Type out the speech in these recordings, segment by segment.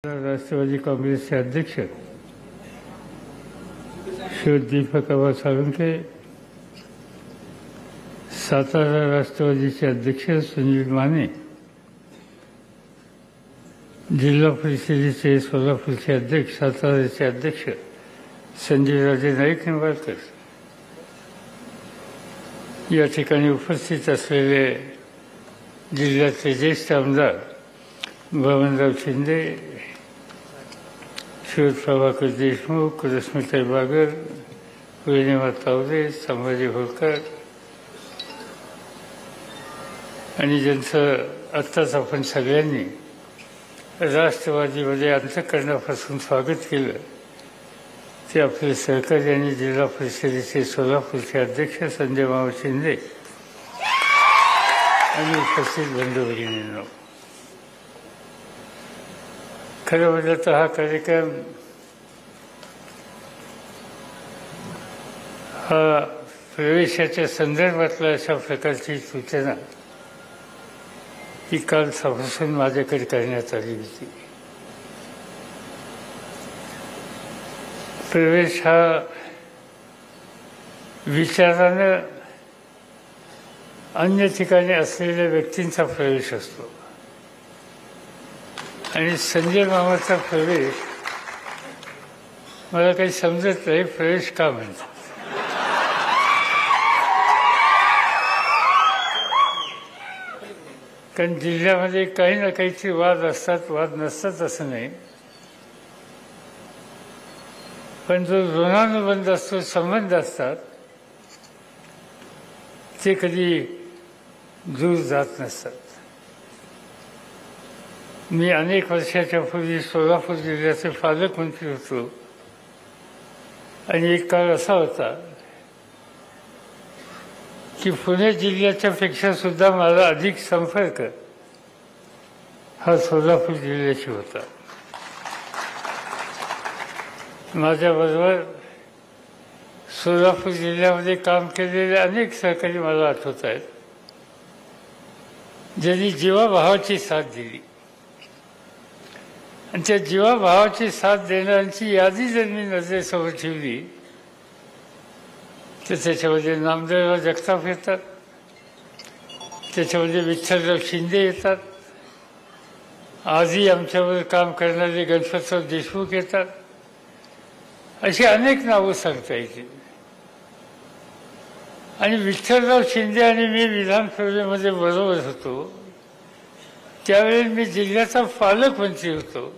राष्ट्रवादी काँग्रेसचे अध्यक्ष श्री दीपक आबा साळुंखे, सातारा राष्ट्रवादीचे अध्यक्ष सुनील माने, जिल्हा परिषदेचे सोलापूरचे अध्यक्ष, साताराचे अध्यक्ष संजयराजे नाईक निंबाळकर, या ठिकाणी उपस्थित असलेले जिल्ह्याचे ज्येष्ठ आमदार बबनराव शिंदे, शिव प्रभाकर देशमुख, रश्मिताई बागर, पूर्णिमा तावरे, संभाजी होळकर आणि ज्यांचं आत्ताच आपण सगळ्यांनी राष्ट्रवादीमध्ये अंतःकरणापासून स्वागत केलं ते आपले सहकारी आणि जिल्हा परिषदेचे सोलापूरचे अध्यक्ष संजय मामा शिंदे आणि उपस्थित बंधू भगिनींनो, खरं म्हटलं तर हा कार्यक्रम हा प्रवेशाच्या संदर्भातला अशा प्रकारची सूचना ही काल सभासून माझ्याकडे करण्यात आली होती. प्रवेश हा विचारानं अन्य ठिकाणी असलेल्या व्यक्तींचा प्रवेश असतो आणि संजय मामाचा प्रवेश मला काही समजत नाही, प्रवेश का म्हणतात. कारण जिल्ह्यामध्ये काही ना काहीचे वाद असतात, वाद नसतात असं नाही, पण जो ऋणानुबंध असतो, संबंध असतात ते कधी दूर जात नसतात. मी अनेक वर्षाच्या पूर्वी सोलापूर जिल्ह्याचे पालकमंत्री होतो आणि एक काळ असा होता की पुणे जिल्ह्याच्या पेक्षा सुद्धा मला अधिक संपर्क हा सोलापूर जिल्ह्याशी होता. माझ्याबरोबर सोलापूर जिल्ह्यामध्ये काम केलेले अनेक सहकारी मला आठवत आहेत, ज्यांनी जीवाभावाची साथ दिली आणि त्या जीवाभावाची साथ देणाऱ्यांची यादी जर मी नजरेसमोर ठेवली तर त्याच्यामध्ये नामदेवराव जगताप येतात, त्याच्यामध्ये विठ्ठलराव शिंदे येतात, आजही आमच्यावर काम करणारे गणपतराव देशमुख येतात. अशी अनेक नावं सांगता येतील. आणि विठ्ठलराव शिंदे आणि मी विधानसभेमध्ये बरोबर होतो, त्यावेळी मी जिल्ह्याचा पालकमंत्री होतो.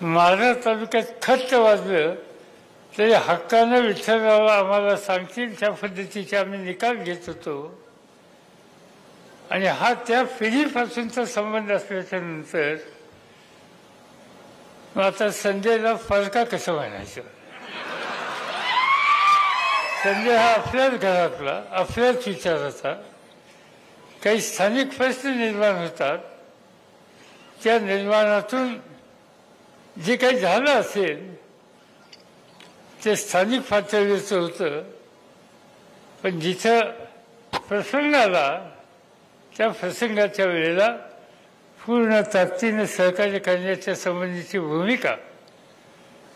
माढा तालुक्यात खट्ट वाजलं तरी हक्कानं विठ्ठलराव आम्हाला सांगतील त्या पद्धतीचे आम्ही निकाल घेत होतो. आणि हा त्या पिढीपासूनचा संबंध असल्याच्या नंतर मग आता संजयला फरका कसं म्हणायचं. संजय हा आपल्याच घरातला, आपल्याच विचाराचा. काही स्थानिक प्रश्न निर्माण होतात, त्या निर्माणातून जे काही झालं असेल ते स्थानिक पातळीवरचं होतं, पण जिथं प्रसंग आला त्या प्रसंगाच्या वेळेला पूर्ण ताकदीनं सहकार्य करण्याच्या संबंधीची भूमिका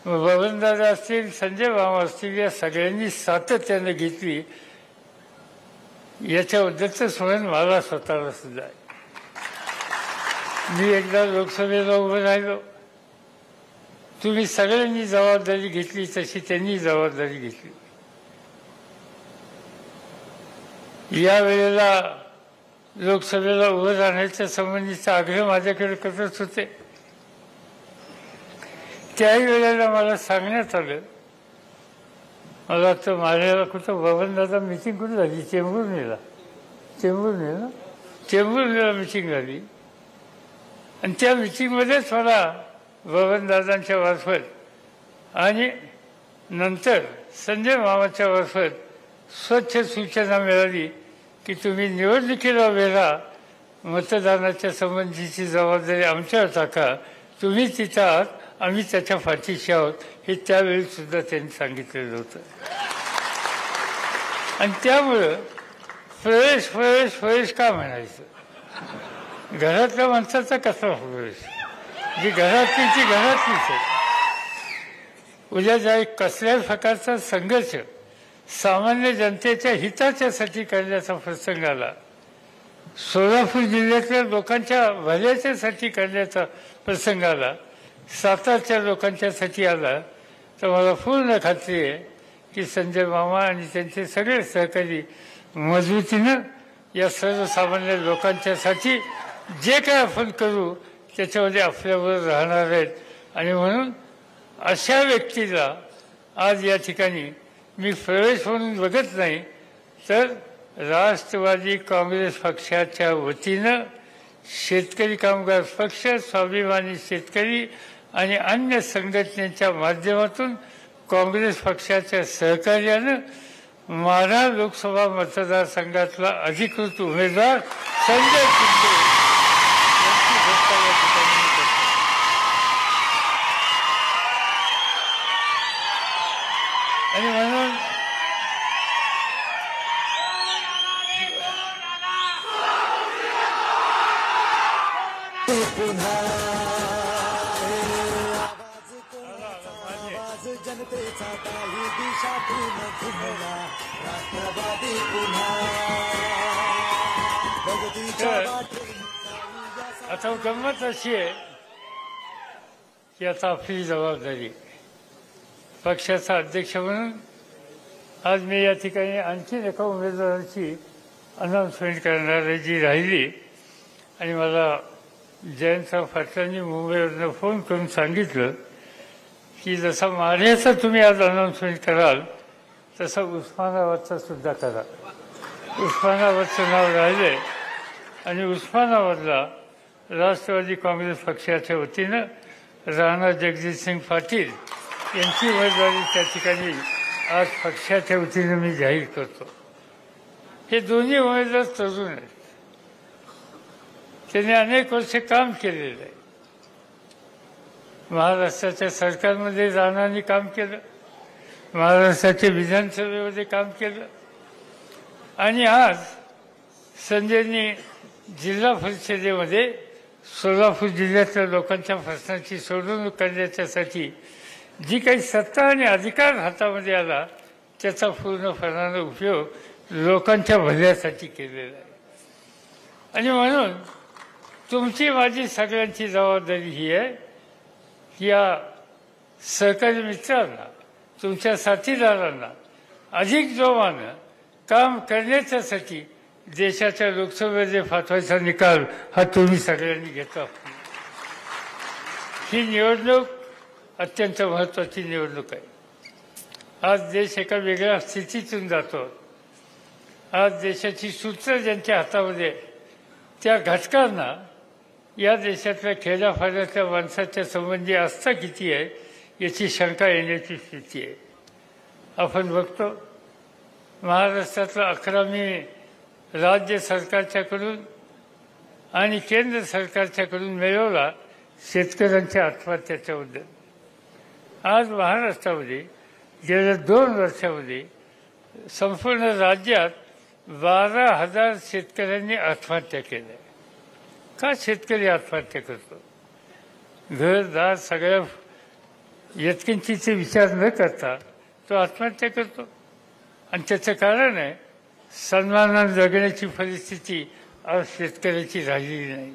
बबनदादा असतील, संजय मामा असतील, या सगळ्यांनी सातत्यानं घेतली. याच्याबद्दलचं स्मरण मला स्वतःला सुद्धा आहे. मी एकदा लोकसभेला उभं राहिलो, तुम्ही सगळ्यांनी जबाबदारी घेतली तशी त्यांनी जबाबदारी घेतली. या वेळेला लोकसभेला उभं राहण्याच्या संबंधीचा आग्रह माझ्याकडे करत होते. त्याही वेळेला मला सांगण्यात आलं, मला वाटतं माझ्याला कुठं बबनदादा मिटिंग कुठं झाली, चेंबूरनेला मिटिंग झाली आणि त्या मिटिंगमध्येच मला बबनदादांच्या मार्फत आणि नंतर संजय मामाच्या मार्फत स्वच्छ सूचना मिळाली की तुम्ही निवडणुकीला वेळा मतदानाच्या संबंधीची जबाबदारी आमच्यावर टाका, तुम्ही तिथं आहात, आम्ही त्याच्या पाठीशी आहोत, हे त्यावेळी सुद्धा त्यांनी सांगितलेलं होतं. आणि त्यामुळं प्रवेश का म्हणायचं, घरातल्या माणसाचा कसा प्रवेश, जी घरातलीची घरातलीच आहे. उद्या ज्या कसल्याच प्रकारचा संघर्ष सामान्य जनतेच्या हिताच्यासाठी करण्याचा प्रसंग आला, सोलापूर जिल्ह्यातल्या लोकांच्या भल्याच्यासाठी करण्याचा प्रसंग आला, सातारच्या लोकांच्यासाठी आला, तर मला पूर्ण खात्री आहे की संजय मामा आणि त्यांचे सगळे सहकारी मजबूतीनं या सर्वसामान्य लोकांच्यासाठी जे काय आपण करू त्याच्यामध्ये आपल्याबरोबर राहणार आहेत. आणि म्हणून अशा व्यक्तीला आज या ठिकाणी मी प्रवेश म्हणून बघत नाही, तर राष्ट्रवादी काँग्रेस पक्षाच्या वतीनं शेतकरी कामगार पक्ष, स्वाभिमानी शेतकरी आणि अन्य संघटनेच्या माध्यमातून काँग्रेस पक्षाच्या सहकार्यानं माढा लोकसभा मतदारसंघातला अधिकृत उमेदवार संजय शिंदे यांची घोषणा या ठिकाणी मी करतो. आणि म्हणून जनतेचा काही दिशातून घुमला राष्ट्रवादी पुन्हा आता गंमत अशी आहे की आता आपली जबाबदारी पक्षाचा अध्यक्ष म्हणून आज मी या ठिकाणी आणखी एका उमेदवाराची अनाउन्समेंट करणार आहे जी राहिली. आणि मला जयंतराव पाटलांनी मुंबईवरनं फोन करून सांगितलं की जसा माढ्याचा तुम्ही आज अनाउन्समेंट कराल तसं उस्मानाबादचा सुद्धा करा. उस्मानाबादचं नाव राहिलं आणि उस्मानाबादला राष्ट्रवादी काँग्रेस पक्षाच्या वतीनं राणा जगजितसिंग पाटील यांची उमेदवारी त्या ठिकाणी आज पक्षाच्या वतीनं मी जाहीर करतो. हे दोन्ही उमेदवार तरुण आहेत. त्यांनी अनेक वर्ष काम केलेलं आहे. महाराष्ट्राच्या सरकारमध्ये राणांनी काम केलं, महाराष्ट्राच्या विधानसभेमध्ये काम केलं आणि आज संजयनी जिल्हा परिषदेमध्ये सोलापूर जिल्ह्यातल्या लोकांच्या प्रश्नाची सोडवणूक करण्याच्यासाठी जी काही सत्ता आणि अधिकार हातामध्ये आला त्याचा पूर्णपणानं उपयोग लोकांच्या भल्यासाठी केलेला आहे. आणि म्हणून तुमची माझी सगळ्यांची जबाबदारी ही आहे की या सहकारी मित्रांना, तुमच्या साथीदारांना अधिक जोमानं काम करण्याच्यासाठी देशाच्या लोकसभेचे पाठवायचा निकाल हा तुम्ही सगळ्यांनी घेतला. ही निवडणूक अत्यंत महत्त्वाची निवडणूक आहे. आज देश एका वेगळ्या स्थितीतून जातो. आज देशाची सूत्र ज्यांच्या हातामध्ये त्या घटकांना या देशातल्या खेड्यापाड्यातल्या माणसाच्या संबंधी आस्था किती आहे याची शंका येण्याची स्थिती आहे. आपण बघतो महाराष्ट्रातला 11मी राज्य सरकारच्याकडून आणि केंद्र सरकारच्याकडून मिळवला शेतकऱ्यांच्या आत्महत्याच्याबद्दल. आज महाराष्ट्रामध्ये गेल्या 2 वर्षामध्ये संपूर्ण राज्यात 12,000 शेतकऱ्यांनी आत्महत्या केल्या. का शेतकरी आत्महत्या करतो? घरदार सगळ्या यत्किंचीचे विचार न करता तो आत्महत्या करतो. आणि त्याचं कारण आहे सन्मानाने जगण्याची परिस्थिती आज शेतकऱ्याची राहिलेली नाही.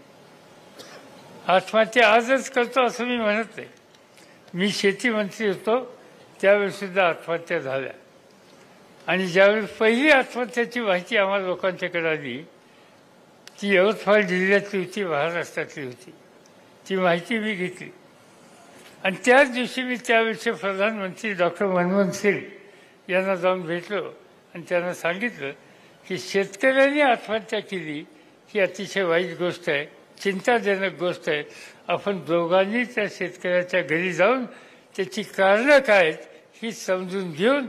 आत्महत्या आजच करतो असं मी म्हणत नाही. मी शेती मंत्री होतो त्यावेळीसुद्धा आत्महत्या झाल्या. आणि ज्यावेळी पहिली आत्महत्याची माहिती आम्हाला लोकांच्याकडे आली ती यवतमाळ जिल्ह्यातली होती, महाराष्ट्रातली होती. ती माहिती मी घेतली आणि त्याच दिवशी मी त्यावेळेचे प्रधानमंत्री डॉक्टर मनमोहन सिंग यांना जाऊन भेटलो आणि त्यांना सांगितलं की शेतकऱ्यांनी आत्महत्या केली ही अतिशय वाईट गोष्ट आहे, चिंताजनक गोष्ट आहे. आपण दोघांनी त्या शेतकऱ्याच्या घरी जाऊन त्याची कारणं काय आहेत ही समजून घेऊन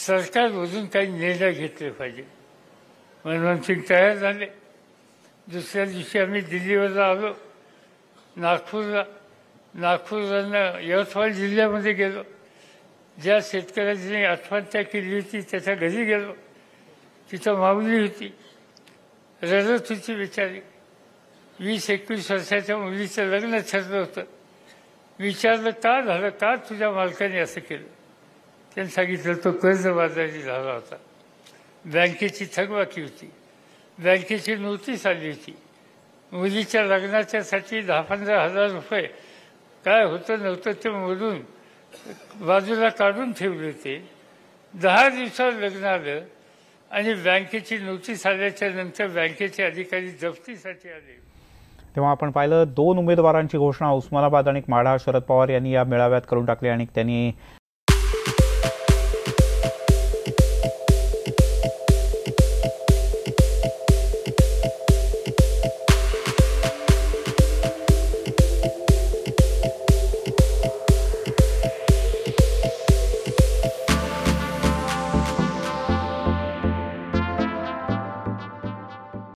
सरकारमधून काही निर्णय घेतले पाहिजे. मनमोहन सिंग तयार झाले. दुसऱ्या दिवशी आम्ही दिल्लीवरला आलो, नागपूरवरनं यवतमाळ जिल्ह्यामध्ये गेलो. ज्या शेतकऱ्याची आत्महत्या केली होती त्याच्या घरी गेलो. तिथं माऊली होती, रडत होती बिचारी. 20-21 वर्षाच्या मुलीचं लग्न ठरलं होतं. विचारलं का झालं, का तुझ्या मालकाने असं केलं. त्यांनी सांगितलं तो कर्जबाजारी झाला होता, बँकेची थकबाकी होती, बँकेची नोटीस आली होती, मुलीच्या लग्नाच्यासाठी 10-15 हजार रुपये काय होतं नव्हतं ते मोडून बाजूला काढून ठेवले होते. 10 दिवसावर लग्न आलं आणि बँकेची नोटीस आल्याच्या नंतर बँकेचे अधिकारी जप्तीसाठी आले. तेव्हा आपण पाहिलं 2 उमेदवारांची घोषणा उस्मानाबाद आणि माढा शरद पवार यांनी या मेळाव्यात करून टाकली आणि त्यांनी